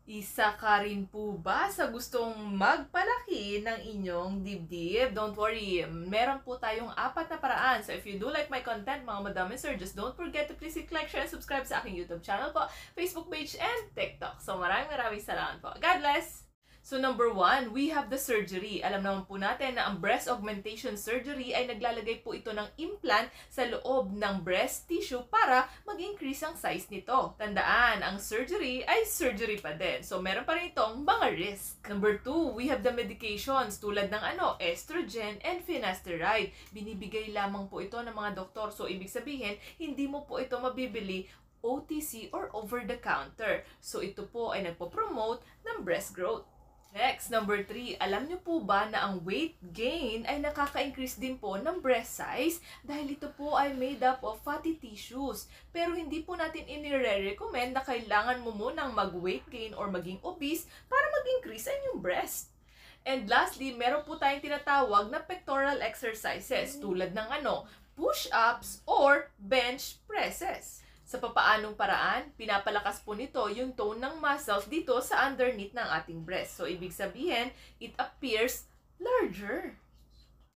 Isa ka rin po ba sa gustong magpalaki ng inyong dibdib? Don't worry, meron po tayong 4 na paraan. So if you do like my content, mga madam and sir, just don't forget to please click like, share, and subscribe sa aking YouTube channel po, Facebook page, and TikTok. So maraming salamat po. God bless! So number 1, we have the surgery. Alam naman po natin na ang breast augmentation surgery ay naglalagay po ito ng implant sa loob ng breast tissue para mag-increase ang size nito. Tandaan, ang surgery ay surgery pa din. So meron pa rin itong mga risk. Number 2, we have the medications tulad ng estrogen and finasteride. Binibigay lamang po ito ng mga doktor. So ibig sabihin, hindi mo po ito mabibili OTC or over the counter. So ito po ay nagpo-promote ng breast growth. Next, number 3, alam niyo po ba na ang weight gain ay nakaka-increase din po ng breast size dahil ito po ay made up of fatty tissues. Pero hindi po natin inire-recommend na kailangan mo munang mag-weight gain or maging obese para mag-increase ang iyong breast. And lastly, meron po tayong tinatawag na pectoral exercises tulad ng push-ups or bench presses. Sa papaanong paraan, pinapalakas po nito yung tone ng muscles dito sa underneath ng ating breast. So, ibig sabihin, it appears larger.